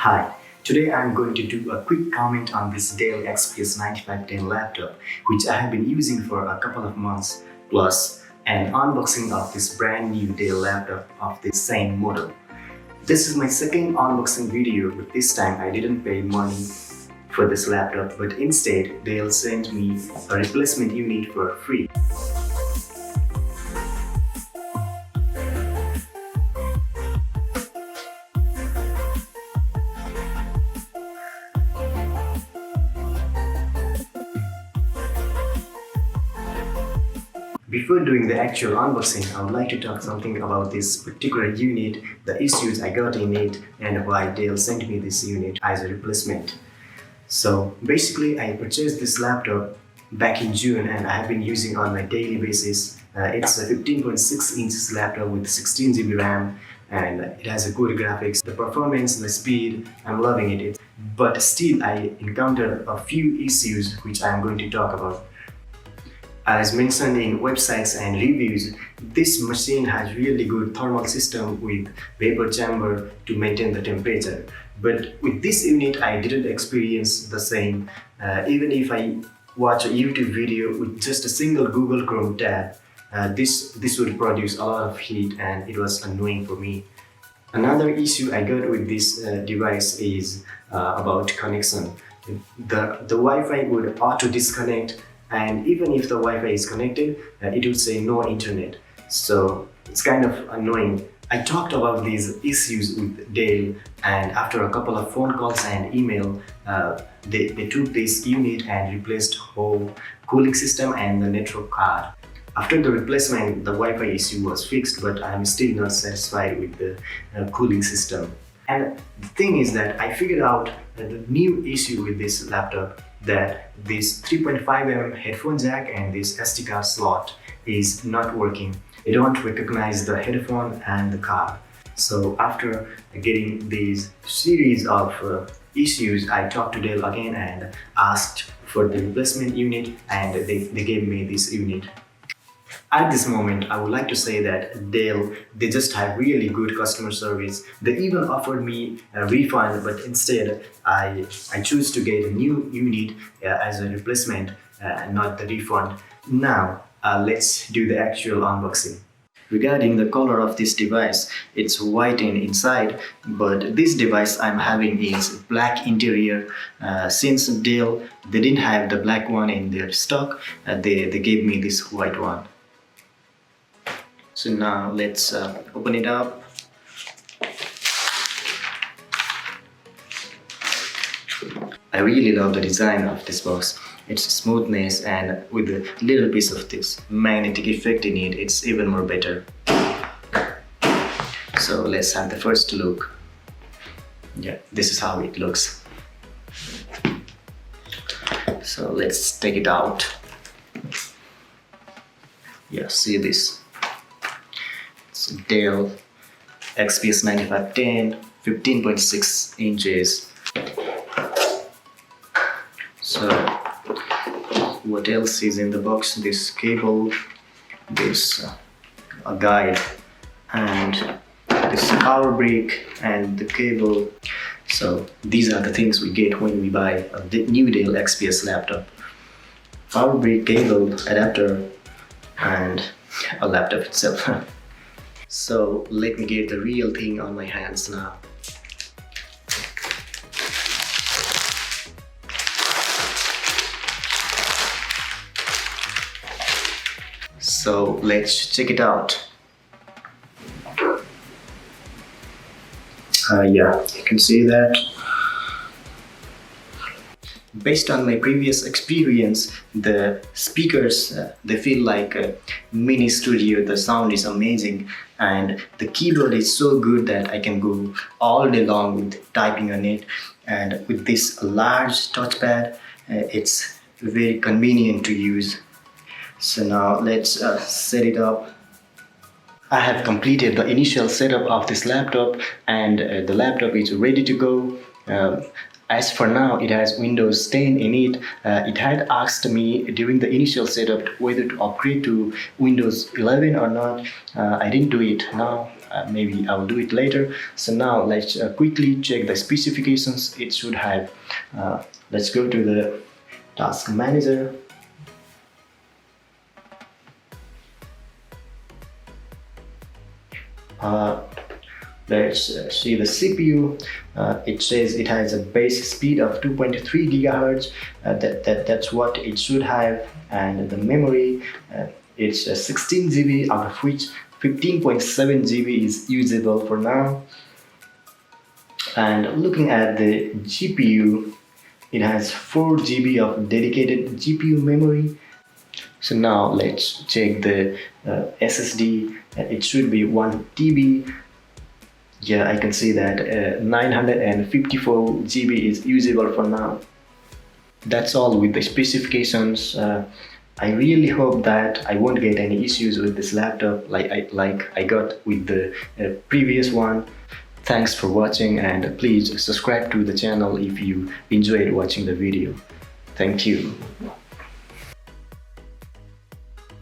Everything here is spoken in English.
Hi, today I'm going to do a quick comment on this Dell XPS 9510 laptop, which I have been using for a couple of months, plus an unboxing of this brand new Dell laptop of the same model. This is my second unboxing video, but this time I didn't pay money for this laptop, but instead Dell sent me a replacement unit for free. Before doing the actual unboxing, I would like to talk something about this particular unit, the issues I got in it, and why Dell sent me this unit as a replacement. So basically, I purchased this laptop back in June and I have been using on my daily basis. It's a 15.6 inches laptop with 16 GB RAM and it has a good graphics. The performance, the speed, I'm loving it. But still, I encountered a few issues which I'm going to talk about. As mentioned in websites and reviews, this machine has really good thermal system with vapor chamber to maintain the temperature. But with this unit, I didn't experience the same. Even if I watch a YouTube video with just a single Google Chrome tab, this would produce a lot of heat and it was annoying for me. Another issue I got with this device is about connection. The Wi-Fi would auto disconnect, and even if the Wi-Fi is connected, it would say no internet. So it's kind of annoying. I talked about these issues with Dell, and after a couple of phone calls and email, they took this unit and replaced whole cooling system and the network card. After the replacement, the Wi-Fi issue was fixed, but I'm still not satisfied with the cooling system. And the thing is that I figured out that the new issue with this laptop, that this 3.5mm headphone jack and this SD card slot is not working. They don't recognize the headphone and the card. So after getting these series of issues, I talked to Dell again and asked for the replacement unit, and they gave me this unit. At this moment, I would like to say that Dell, they just have really good customer service. They even offered me a refund, but instead I choose to get a new unit as a replacement, not the refund. Now, let's do the actual unboxing. Regarding the color of this device, it's white inside, but this device I'm having is black interior. Since Dell, they didn't have the black one in their stock, they gave me this white one. So now let's open it up. I really love the design of this box. Its smoothness, and with a little piece of this magnetic effect in it, it's even more better. So let's have the first look. Yeah, this is how it looks. So let's take it out. Yeah, see this. It's Dell XPS 9510, 15.6 inches. So what else is in the box? This cable, this a guide, and this power brick and the cable. So these are the things we get when we buy a new Dell XPS laptop. Power brick, cable, adapter, and a laptop itself. So let me get the real thing on my hands now. So let's check it out. Yeah, you can see that. Based on my previous experience, the speakers, they feel like a mini studio. The sound is amazing, and the keyboard is so good that I can go all day long with typing on it. And with this large touchpad, it's very convenient to use. So now let's set it up. I have completed the initial setup of this laptop, and the laptop is ready to go. As for now, it has Windows 10 in it. It had asked me during the initial setup whether to upgrade to Windows 11 or not. I didn't do it. Now maybe I'll do it later. So now let's quickly check the specifications it should have. Let's go to the task manager. Let's see the CPU. It says it has a base speed of 2.3 gigahertz. That's what it should have. And the memory, it's 16 GB, out of which 15.7 GB is usable for now. And looking at the GPU, it has 4 GB of dedicated GPU memory. So now let's check the SSD. It should be 1 TB. Yeah, I can see that 954 GB is usable for now. That's all with the specifications. I really hope that I won't get any issues with this laptop like I got with the previous one. Thanks for watching, and please subscribe to the channel if you enjoyed watching the video. Thank you.